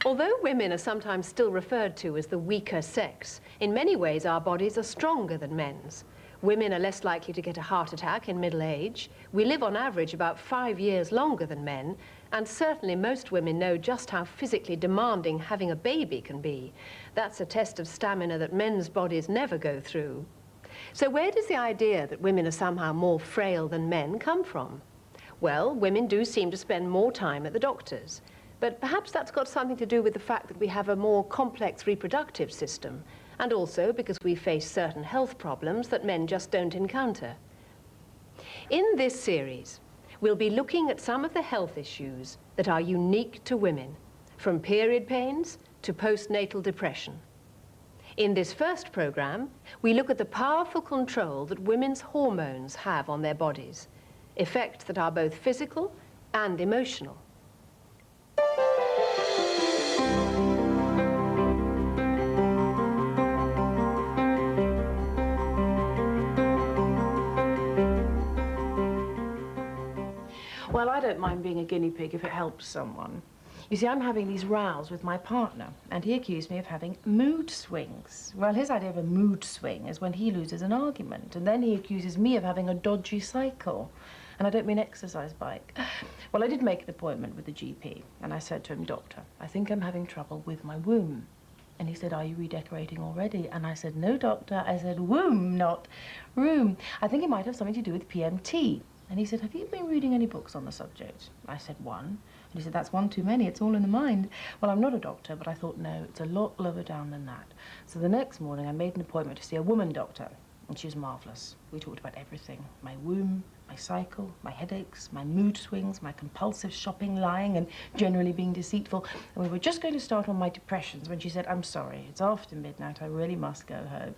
Although women are sometimes still referred to as the weaker sex, in many ways our bodies are stronger than men's. Women are less likely to get a heart attack in middle age. We live on average about 5 years longer than men, and certainly most women know just how physically demanding having a baby can be. That's a test of stamina that men's bodies never go through. So where does the idea that women are somehow more frail than men come from? Well, women do seem to spend more time at the doctor's. But perhaps that's got something to do with the fact that we have a more complex reproductive system, and also because we face certain health problems that men just don't encounter. In this series, we'll be looking at some of the health issues that are unique to women, from period pains to postnatal depression. In this first program, we look at the powerful control that women's hormones have on their bodies, effects that are both physical and emotional. Well, I don't mind being a guinea pig if it helps someone. You see, I'm having these rows with my partner, and he accused me of having mood swings. Well, his idea of a mood swing is when he loses an argument, and then he accuses me of having a dodgy cycle. And I don't mean exercise bike. Well, I did make an appointment with the GP, and I said to him, "Doctor, I think I'm having trouble with my womb." And he said, "Are you redecorating already?" And I said, "No, doctor." I said, "Womb, not room. I think it might have something to do with PMT." And he said, "Have you been reading any books on the subject?" I said, "One." And he said, "That's one too many. It's all in the mind." Well, I'm not a doctor, but I thought, no, it's a lot lower down than that. So the next morning, I made an appointment to see a woman doctor, and she was marvellous. We talked about everything: my womb, my cycle, my headaches, my mood swings, my compulsive shopping, lying, and generally being deceitful. And we were just going to start on my depressions when she said, "I'm sorry, it's after midnight. I really must go home."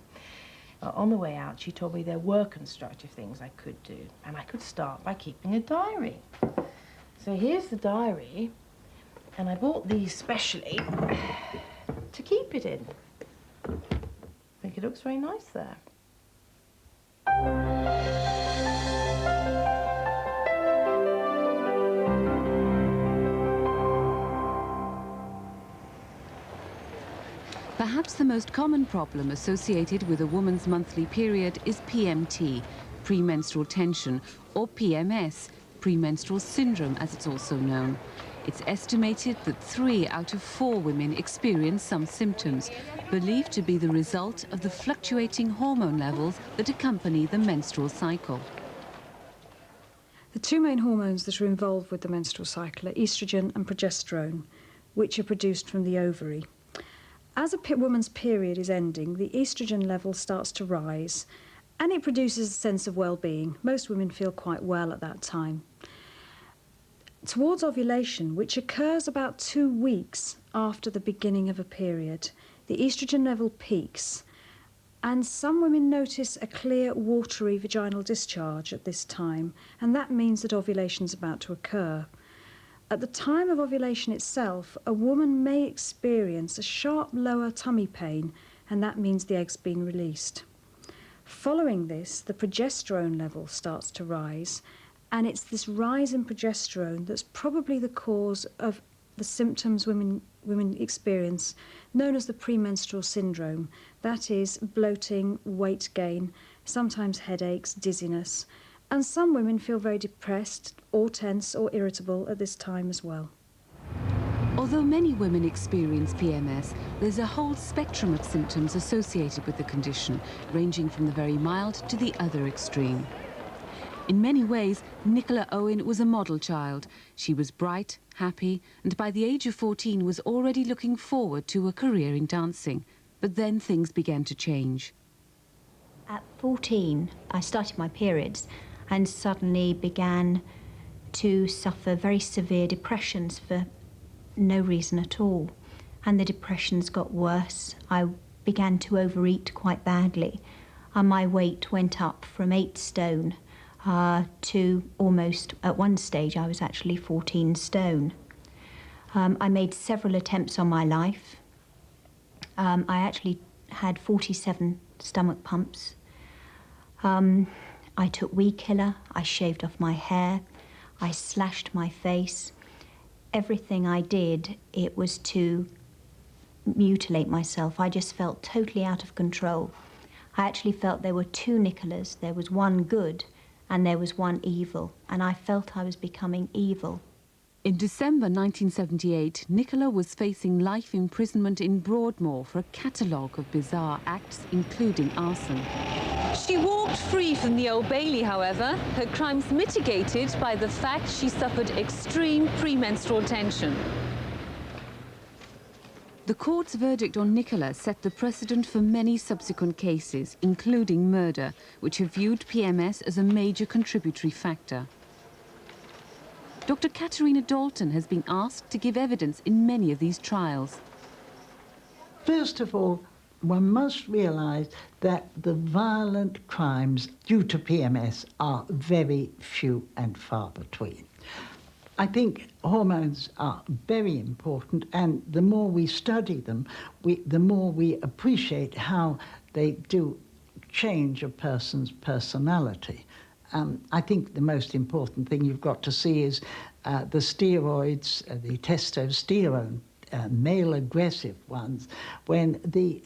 On the way out, she told me there were constructive things I could do, and I could start by keeping a diary. So here's the diary, and I bought these specially to keep it in. I think it looks very nice there. Perhaps the most common problem associated with a woman's monthly period is PMT, premenstrual tension, or PMS, premenstrual syndrome as it's also known. It's estimated that 3 out of 4 women experience some symptoms, believed to be the result of the fluctuating hormone levels that accompany the menstrual cycle. The 2 main hormones that are involved with the menstrual cycle are estrogen and progesterone, which are produced from the ovary. As a woman's period is ending, the estrogen level starts to rise, and it produces a sense of well-being. Most women feel quite well at that time. Towards ovulation, which occurs about 2 weeks after the beginning of a period, the estrogen level peaks, and some women notice a clear, watery vaginal discharge at this time, and that means that ovulation is about to occur. At the time of ovulation itself, a woman may experience a sharp lower tummy pain, and that means the egg's been released. Following this, the progesterone level starts to rise, and it's this rise in progesterone that's probably the cause of the symptoms women experience, known as the premenstrual syndrome. That is bloating, weight gain, sometimes headaches, dizziness, and some women feel very depressed or tense or irritable at this time as well. Although many women experience PMS, there's a whole spectrum of symptoms associated with the condition, ranging from the very mild to the other extreme. In many ways, Nicola Owen was a model child. She was bright, happy, and by the age of 14 was already looking forward to a career in dancing. But then things began to change. At 14, I started my periods and suddenly began to suffer very severe depressions for no reason at all. And the depressions got worse. I began to overeat quite badly. And my weight went up from 8 stone to almost, at one stage, I was actually 14 stone. I made several attempts on my life. I actually had 47 stomach pumps. I took weed killer, I shaved off my hair, I slashed my face. everything I did, it was to mutilate myself. I just felt totally out of control. I actually felt there were two Nicolas. There was one good and there was one evil, and I felt I was becoming evil. In December 1978, Nicola was facing life imprisonment in Broadmoor for a catalogue of bizarre acts, including arson. She walked free from the Old Bailey, however, her crimes mitigated by the fact she suffered extreme premenstrual tension. The court's verdict on Nicola set the precedent for many subsequent cases, including murder, which have viewed PMS as a major contributory factor. Dr. Katerina Dalton has been asked to give evidence in many of these trials. First of all, one must realise that the violent crimes due to PMS are very few and far between. I think hormones are very important, and the more we study them, the more we appreciate how they do change a person's personality. I think the most important thing you've got to see is the steroids, the testosterone, male aggressive ones, when the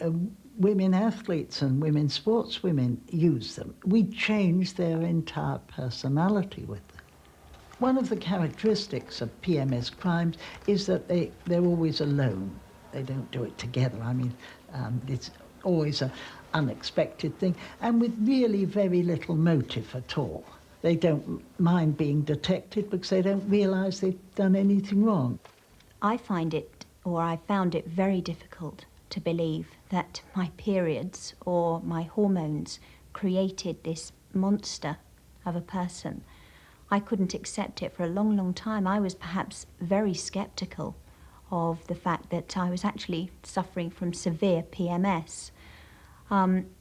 women athletes and women sportswomen use them, we change their entire personality with them. One of the characteristics of PMS crimes is that they're always alone. They don't do it together. I mean, it's always an unexpected thing, and with really very little motive at all. They don't mind being detected because they don't realise they've done anything wrong. I found it very difficult to believe that my periods or my hormones created this monster of a person. I couldn't accept it for a long, long time. I was perhaps very sceptical of the fact that I was actually suffering from severe PMS.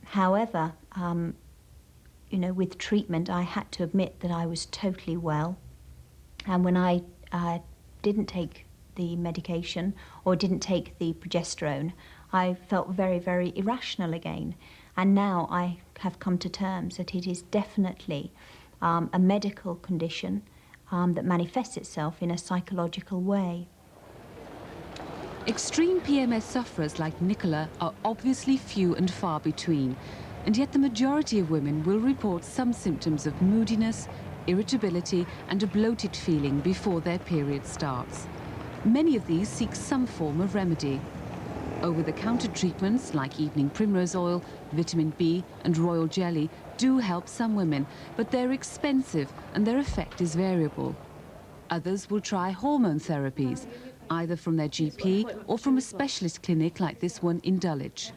However, you know, with treatment, I had to admit that I was totally well. And when I didn't take the medication or didn't take the progesterone, I felt very, very irrational again. And now I have come to terms that it is definitely a medical condition that manifests itself in a psychological way. Extreme PMS sufferers like Nicola are obviously few and far between, and yet the majority of women will report some symptoms of moodiness, irritability and a bloated feeling before their period starts. Many of these seek some form of remedy. Over-the-counter treatments like evening primrose oil, vitamin B and royal jelly do help some women, but they're expensive and their effect is variable. Others will try hormone therapies, either from their GP or from a specialist clinic like this one in Dulwich.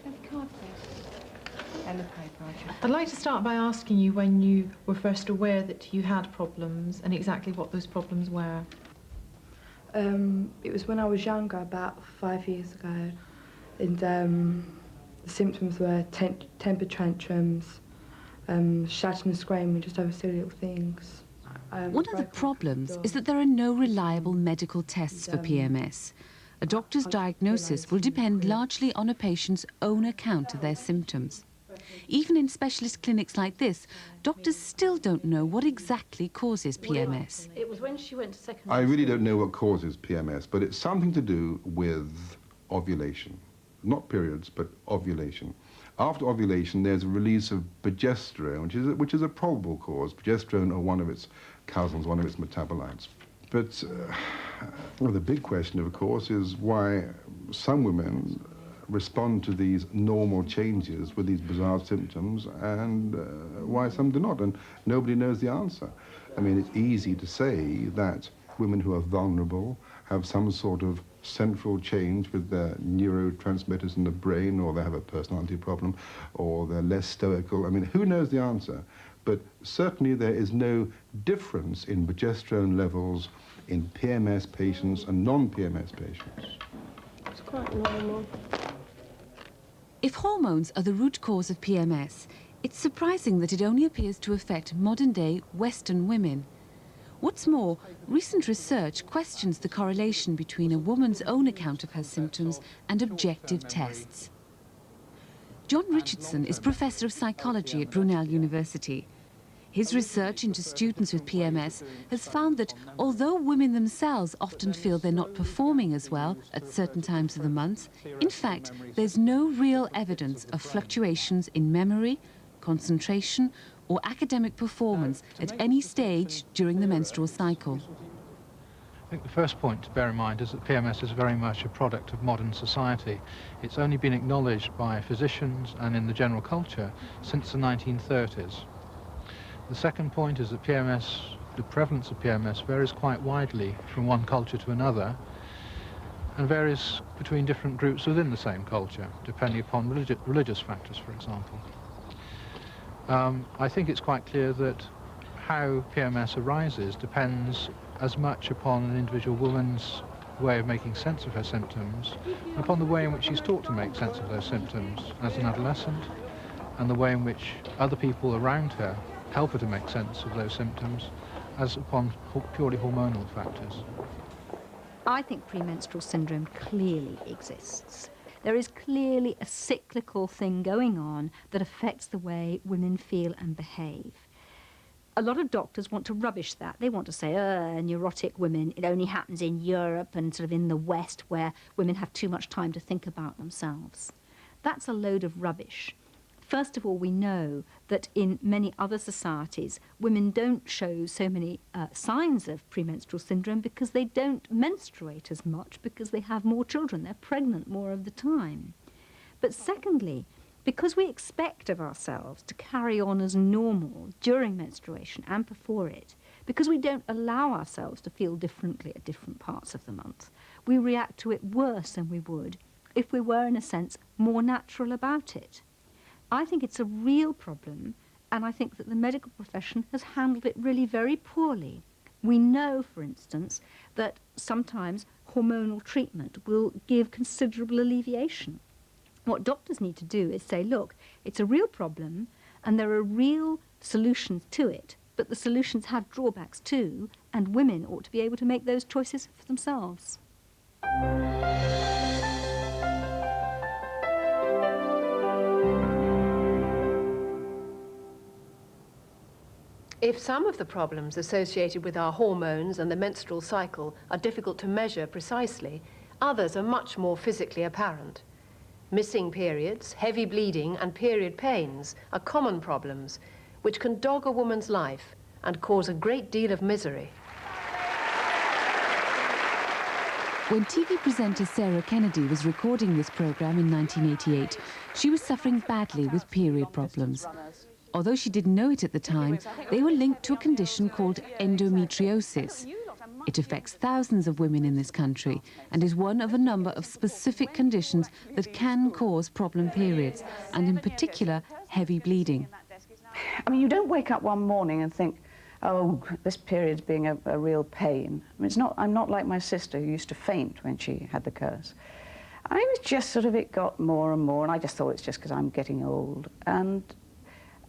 I'd like to start by asking you when you were first aware that you had problems and exactly what those problems were. It was when I was younger, about 5 years ago, and the symptoms were temper tantrums, shouting and screaming just over silly little things. One of the problems is that there are no reliable medical tests for PMS. A doctor's diagnosis will depend largely on a patient's own account of their symptoms. Even in specialist clinics like this, doctors still don't know what exactly causes PMS. It was when she went to secondary I really school. don't know what causes PMS, but it's something to do with ovulation. Not periods, but ovulation. After ovulation, there's a release of progesterone, which is a probable cause. Progesterone or one of its cousins, one of its metabolites. But well, the big question, of course, is why some women respond to these normal changes with these bizarre symptoms and why some do not, and nobody knows the answer. I mean, it's easy to say that women who are vulnerable have some sort of central change with their neurotransmitters in the brain, or they have a personality problem, or they're less stoical. I mean, who knows the answer? But certainly there is no difference in progesterone levels in PMS patients and non-PMS patients. It's quite normal. If hormones are the root cause of PMS, it's surprising that it only appears to affect modern-day Western women. What's more, recent research questions the correlation between a woman's own account of her symptoms and objective tests. John Richardson is Professor of Psychology at Brunel University. His research into students with PMS has found that although women themselves often feel they're not performing as well at certain times of the month, in fact, there's no real evidence of fluctuations in memory, concentration, or academic performance at any stage during the menstrual cycle. I think the first point to bear in mind is that PMS is very much a product of modern society. It's only been acknowledged by physicians and in the general culture since the 1930s. The second point is that PMS, the prevalence of PMS varies quite widely from one culture to another and varies between different groups within the same culture, depending upon religious factors, for example. I think it's quite clear that how PMS arises depends as much upon an individual woman's way of making sense of her symptoms, and upon the way in which she's taught to make sense of those symptoms as an adolescent, and the way in which other people around her help her to make sense of those symptoms as upon purely hormonal factors. I think premenstrual syndrome clearly exists. There is clearly a cyclical thing going on that affects the way women feel and behave. A lot of doctors want to rubbish that. They want to say, neurotic women, it only happens in Europe and sort of in the West where women have too much time to think about themselves. That's a load of rubbish. First of all, we know that in many other societies, women don't show so many signs of premenstrual syndrome because they don't menstruate as much because they have more children. They're pregnant more of the time. But secondly, because we expect of ourselves to carry on as normal during menstruation and before it, because we don't allow ourselves to feel differently at different parts of the month, we react to it worse than we would if we were, in a sense, more natural about it. I think it's a real problem, and I think that the medical profession has handled it really very poorly. We know, for instance, that sometimes hormonal treatment will give considerable alleviation. What doctors need to do is say, look, it's a real problem, and there are real solutions to it, but the solutions have drawbacks too, and women ought to be able to make those choices for themselves. If some of the problems associated with our hormones and the menstrual cycle are difficult to measure precisely, others are much more physically apparent. Missing periods, heavy bleeding, and period pains are common problems which can dog a woman's life and cause a great deal of misery. When TV presenter Sarah Kennedy was recording this program in 1988, she was suffering badly with period problems. Although she didn't know it at the time, they were linked to a condition called endometriosis. It affects thousands of women in this country and is one of a number of specific conditions that can cause problem periods, and in particular, heavy bleeding. I mean, you don't wake up one morning and think, oh, this period's being a real pain. I mean, I'm not like my sister who used to faint when she had the curse. I was just sort of, it got more and more, and I just thought it's just because I'm getting old.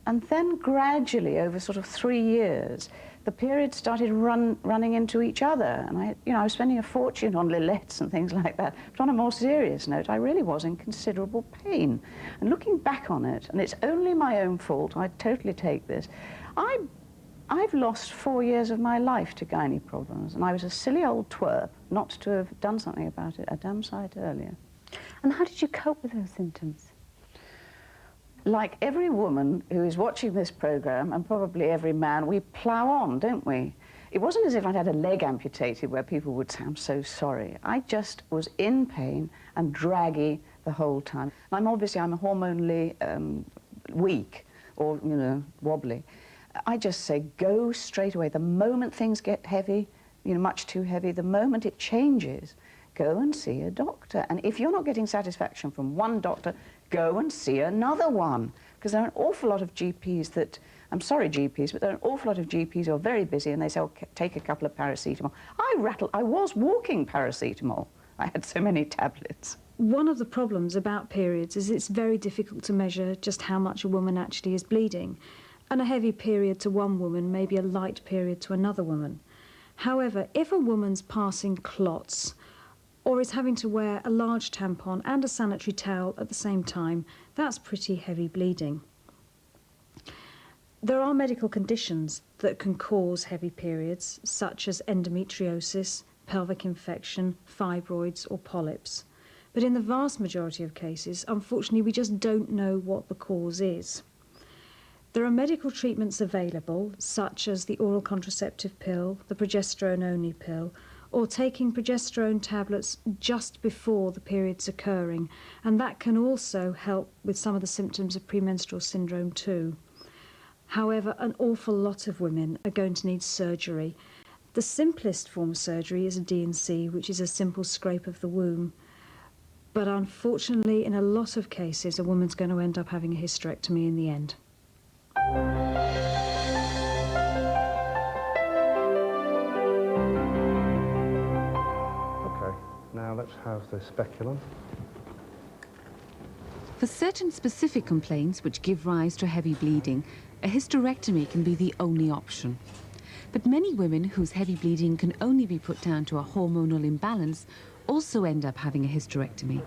And then gradually, over sort of 3 years, the periods started running into each other. And I was spending a fortune on Lillettes and things like that. But on a more serious note, I really was in considerable pain. And looking back on it, and it's only my own fault, I totally take this, I've lost 4 years of my life to gynae problems. And I was a silly old twerp not to have done something about it a damn sight earlier. And how did you cope with those symptoms? Like every woman who is watching this programme, and probably every man, we plough on, don't we? It wasn't as if I'd had a leg amputated where people would say, I'm so sorry. I just was in pain and draggy the whole time. I'm hormonally weak or, wobbly. I just say, go straight away. The moment things get heavy, much too heavy, the moment it changes, go and see a doctor. And if you're not getting satisfaction from one doctor, go and see another one. Because there are an awful lot of GPs that, I'm sorry GPs, but there are an awful lot of GPs who are very busy and they say, oh, take a couple of paracetamol. I was walking paracetamol. I had so many tablets. One of the problems about periods is it's very difficult to measure just how much a woman actually is bleeding. And a heavy period to one woman may be a light period to another woman. However, if a woman's passing clots, or is having to wear a large tampon and a sanitary towel at the same time, that's pretty heavy bleeding. There are medical conditions that can cause heavy periods, such as endometriosis, pelvic infection, fibroids or polyps. But in the vast majority of cases, unfortunately, we just don't know what the cause is. There are medical treatments available, such as the oral contraceptive pill, the progesterone-only pill, or taking progesterone tablets just before the period's occurring, and that can also help with some of the symptoms of premenstrual syndrome too. However, an awful lot of women are going to need surgery. The simplest form of surgery is a D&C, which is a simple scrape of the womb. But unfortunately, in a lot of cases, a woman's going to end up having a hysterectomy in the end. Okay, now let's have the speculum. For certain specific complaints which give rise to heavy bleeding, a hysterectomy can be the only option. But many women whose heavy bleeding can only be put down to a hormonal imbalance also end up having a hysterectomy.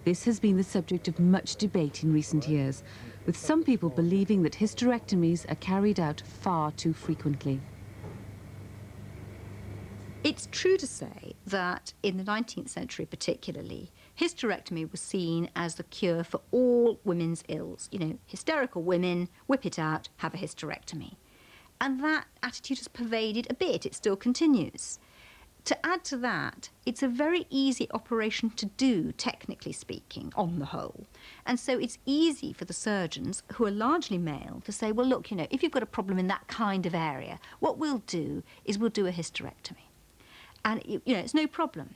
This has been the subject of much debate in recent years, with some people believing that hysterectomies are carried out far too frequently. It's true to say that in the 19th century particularly, hysterectomy was seen as the cure for all women's ills. You know, hysterical women, whip it out, have a hysterectomy. And that attitude has pervaded a bit, it still continues. To add to that, it's a very easy operation to do, technically speaking, on the whole. And so it's easy for the surgeons, who are largely male, to say, well, look, you know, if you've got a problem in that kind of area, what we'll do is we'll do a hysterectomy. And, you know, it's no problem.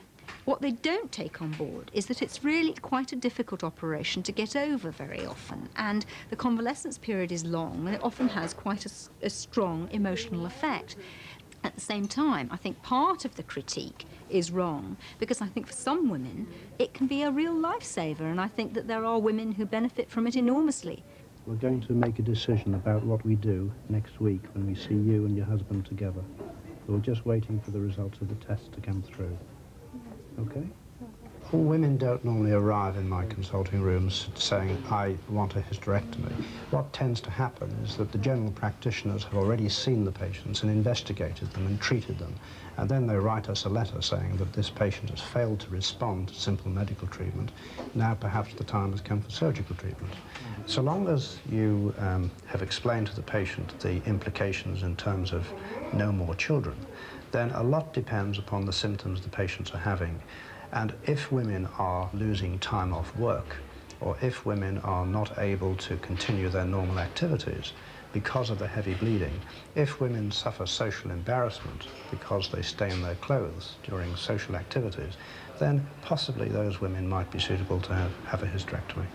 What they don't take on board is that it's really quite a difficult operation to get over very often, and the convalescence period is long, and it often has quite a strong emotional effect. At the same time, I think part of the critique is wrong, because I think for some women it can be a real lifesaver, and I think that there are women who benefit from it enormously. We're going to make a decision about what we do next week when we see you and your husband together. We're just waiting for the results of the test to come through. Okay? Women don't normally arrive in my consulting rooms saying, I want a hysterectomy. What tends to happen is that the general practitioners have already seen the patients and investigated them and treated them. And then they write us a letter saying that this patient has failed to respond to simple medical treatment. Now perhaps the time has come for surgical treatment. So long as you have explained to the patient the implications in terms of no more children, then a lot depends upon the symptoms the patients are having. And if women are losing time off work, or if women are not able to continue their normal activities because of the heavy bleeding, if women suffer social embarrassment because they stain their clothes during social activities, then possibly those women might be suitable to have a hysterectomy.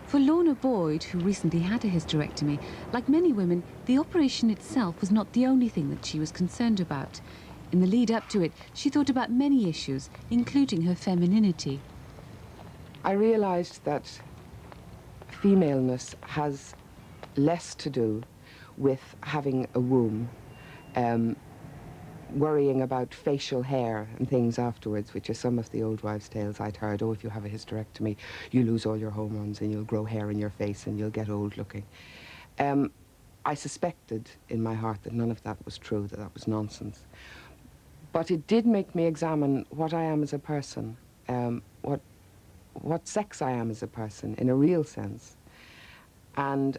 For Lorna Boyd, who recently had a hysterectomy, like many women, the operation itself was not the only thing that she was concerned about. In the lead up to it, she thought about many issues, including her femininity. I realised that femaleness has less to do with having a womb, worrying about facial hair and things afterwards, which are some of the old wives' tales I'd heard. Oh, if you have a hysterectomy, you lose all your hormones and you'll grow hair in your face and you'll get old looking. I suspected in my heart that none of that was true, that that was nonsense. But it did make me examine what I am as a person, what sex I am as a person, in a real sense. And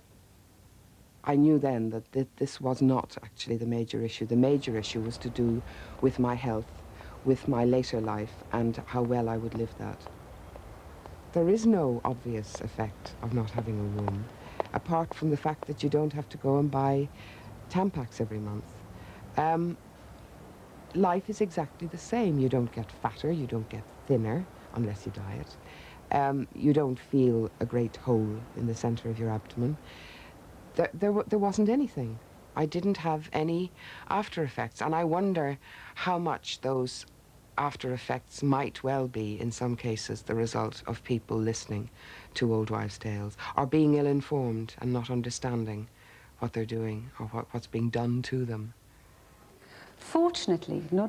I knew then that this was not actually the major issue. The major issue was to do with my health, with my later life, and how well I would live that. There is no obvious effect of not having a womb, apart from the fact that you don't have to go and buy Tampax every month. Life is exactly the same. You don't get fatter, you don't get thinner, unless you diet. You don't feel a great hole in the center of your abdomen. There wasn't anything. I didn't have any after effects, and I wonder how much those after effects might well be, in some cases, the result of people listening to old wives' tales, or being ill-informed and not understanding what they're doing or what's being done to them. Fortunately, not